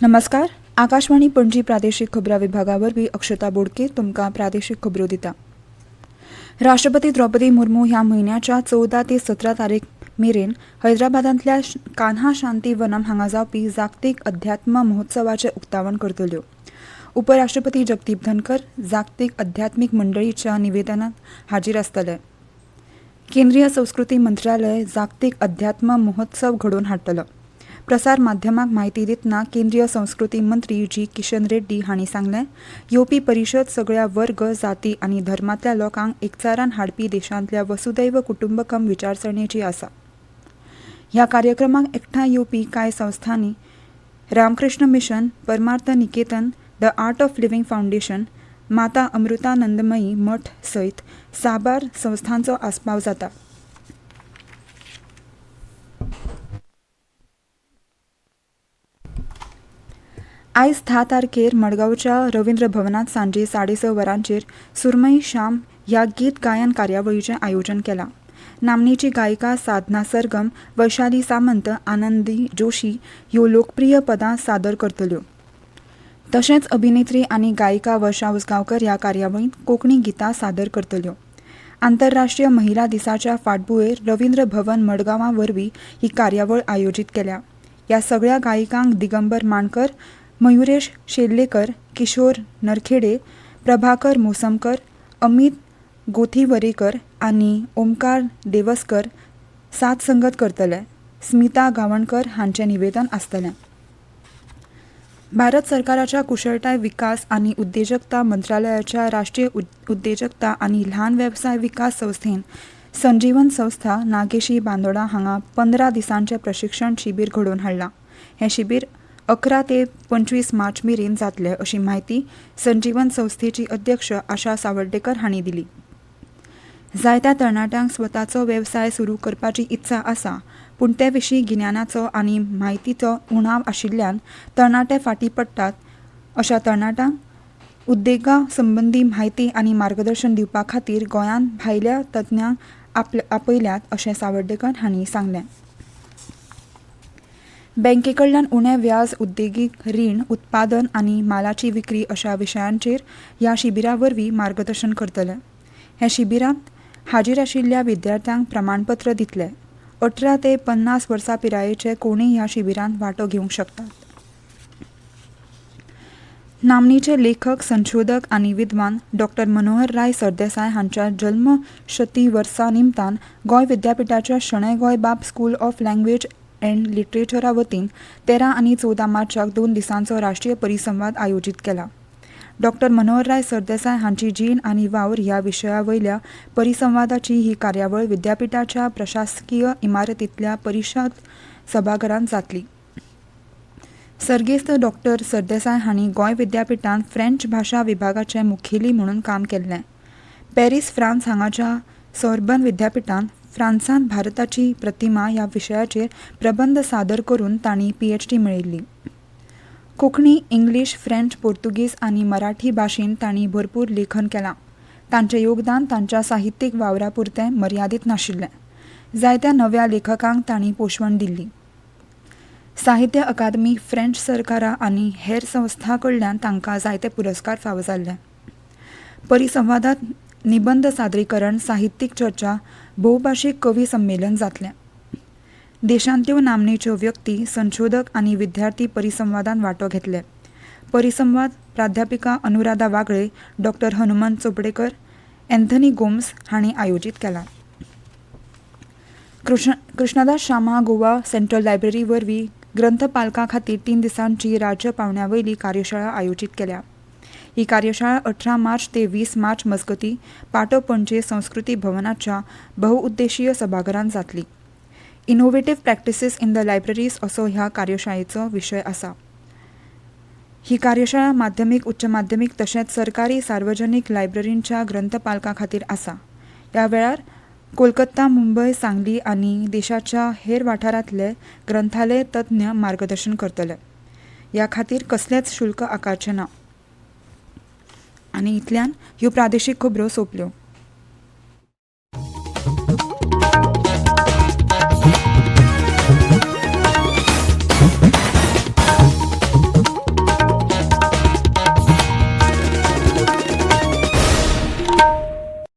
नमस्कार. आकाशवाणी पणजी प्रादेशीक खबरां विभागावरवीं अक्षता बोडके तुमकां प्रादेशीक खबरो दिता. राष्ट्रपती द्रौपदी मुर्मू ह्या म्हयन्याच्या 14 ते 17 तारीख मेरेन हैदराबादांतल्या कान्हा शांती वनम हांगा जावपी जागतीक अध्यात्म महोत्सवाचें उक्तावण करतल्यो. उपराष्ट्रपती जगदीप धनकर जागतीक अध्यात्मीक मंडळीच्या निवेदनात हाजीर आसतले. केंद्रीय संस्कृती मंत्रालय जागतीक अध्यात्म महोत्सव घडोवन हाडटलो. प्रसार माध्यमांक म्हायती दितना केंद्रीय संस्कृती मंत्री जी किशन रेड्डी हांणी सांगलें, येवपी परिशद सगळ्या वर्ग, जाती आनी धर्मांतल्या लोकांक एकचारान हाडपी देशांतल्या वसुदैव कुटुंबकम विचारसरणेची आसा. ह्या कार्यक्रमाक एकठांय येवपी कांय संस्थांनी Ramakrishna mission, Parmarth Niketan, the art of living foundation, Mata Amritanandamayi मठ सयत साबार संस्थांचो आस्पाव जाता. आयज 10 तारखेर मडगांवच्या रवींद्र भवनात सांजे 6:30 वरांचेर सुरमई श्याम ह्या गीत गायन कार्यावळीचें आयोजन केलां. नामनेची गायिका साधना सरगम, वैशाली सामंत, आनंदी जोशी ह्यो लोकप्रिय पदां सादर करतल्यो. तशेंच अभिनेत्री आनी गायिका वर्षा उसगांवकर ह्या कार्यावळींत कोंकणी गितां सादर करतल्यो. आंतरराष्ट्रीय महिला दिसाच्या फाटभुंयेर रवींद्र भवन मडगांवां वरवीं ही कार्यावळ आयोजीत केल्या. ह्या सगळ्या गायिकांक दिगंबर मांडकर, मयुरेश शेल्लेकर, किशोर नरखेडे, प्रभाकर मोसमकर, अमित गोथीवरेकर आनी ओमकार देवस्कर साथ संगत करतले. स्मिता गावणकर हांचें निवेदन आसतलें. भारत सरकाराच्या कुशळटाय विकास आनी उद्देजकता मंत्रालयाच्या राष्ट्रीय उद्देजकता आनी ल्हान वेवसाय विकास संस्थेन संजीवन संस्था नागेशी बांदोडा हांगा 15 दिसांचें प्रशिक्षण शिबीर घडोवन हाडलां. हें शिबीर 11 ते 25 मार्च मेरेन जातलें अशी माहिती संजीवन संस्थेची अध्यक्ष आशा सावर्डेकर हांणी दिली. जायत्या तरणाट्यांक स्वताचो वेवसाय सुरू करपाची इत्सा आसा, पूण ते विशीं गिन्यानाचो आनी म्हायतीचो उणाव आशिल्ल्यान तरणाटे फाटीं पडटात. अशा तरणाट्यांक उद्देगा संबंदी म्हायती आनी मार्गदर्शन दिवपा खातीर गोंयांत भायल्या तज्ञांक आपयल्यात अशें सावर्डेकर हांणी सांगलें. बँकेकडल्यान उणें व्याज, उद्देगीक रीण, उत्पादन आनी मालाची विक्री अशा विशयांचेर ह्या शिबिरा वरवीं मार्गदर्शन करतले. हे शिबिरांत हाजीर आशिल्ल्या विद्यार्थ्यांक प्रमाणपत्र दितले. 18 ते 50 वर्सां पिरायेचे कोणीय ह्या शिबिरांत वांटो घेवंक शकतात. नामनेचे लेखक, संशोधक आनी विद्वान डॉ. मनोहर राय सरदेसाय हांच्या जल्म शती वर्सा निमतान गोंय विद्यापिठाच्या शणै गोंय बाब स्कूल ऑफ लँग्वेज एंड लिटरेचरा वतीन 13 आनी 14 मार्चाक 2 दिसांचो राष्ट्रीय परिसंवाद आयोजीत केला. डॉ. मनोहर राय सरदेसाय हांची जीण आनी वावर ह्या विशया वयल्या परिसंवादाची ही कार्यावळ विद्यापिठाच्या प्रशासकीय इमारतींतल्या परिशद सभाघरांत जातली. सर्गेस्त डॉ. सरदेसाय हांणी गोंय विद्यापिठांत फ्रेंच भाशा विभागाचे मुखेली म्हणून काम केल्लें. पॅरीस, फ्रांस हांगाच्या सोर्बन विद्यापिठांत फ्रांसांत भारताची प्रतिमा ह्या विशयाचेर प्रबंध सादर करून तांणी PhD मेळयिल्ली. कोंकणी, इंग्लीश, फ्रेंच, पोर्तुगीज आनी मराठी भाशेंत तांणी भरपूर लेखन केलां. तांचें योगदान तांच्या साहित्यीक वावरा पुरतें मर्यादीत नाशिल्लें. जायत्या नव्या लेखकांक तांणी पोषवण दिल्ली. साहित्य अकादमी, फ्रेंच सरकारा आनी हेर संस्थां कडल्यान तांकां जायते पुरस्कार फावो जाल्ले. परिसंवादांत निबंध सादरीकरण, साहित्यीक चर्चा, भोवभाशीक कवी संमेलन जातलें. देशांतल्यो नामनेच्यो व्यक्ती, संशोधक आनी विद्यार्थी परिसंवादांत वांटो घेतले. परिसंवाद प्राध्यापिका अनुराधा वागळे, डॉ. हनुमंत चोपडेकर, एंथनी गोम्स हांणी आयोजीत केला. कृष्णदास शामा गोवा सेंट्रल लायब्ररी वरवीं ग्रंथपालकां खातीर 3 दिसांची राज्य पावंड्या कार्यशाळा आयोजीत केल्या. ही कार्यशाळा 18 मार्च ते 20 मार्च मजगतीं पाटो पणजे संस्कृती भवनाच्या बहुउद्देशीय सभाघरांत जातली. Innovative practices in the libraries असो ह्या कार्यशाळेचो विशय आसा. ही कार्यशाळा माध्यमीक, उच्च माध्यमीक तशेंच सरकारी सार्वजनीक लायब्ररींच्या ग्रंथपालकां खातीर आसा. ह्या वेळार कोलकाता, मुंबय, सांगली आनी देशाच्या हेर वाठारांतले ग्रंथालय तज्ञ मार्गदर्शन करतले. ह्या खातीर कसलेच शुल्क आकारचे ना. आनी इतल्यान ह्यो प्रादेशीक खबरो सोंपल्यो.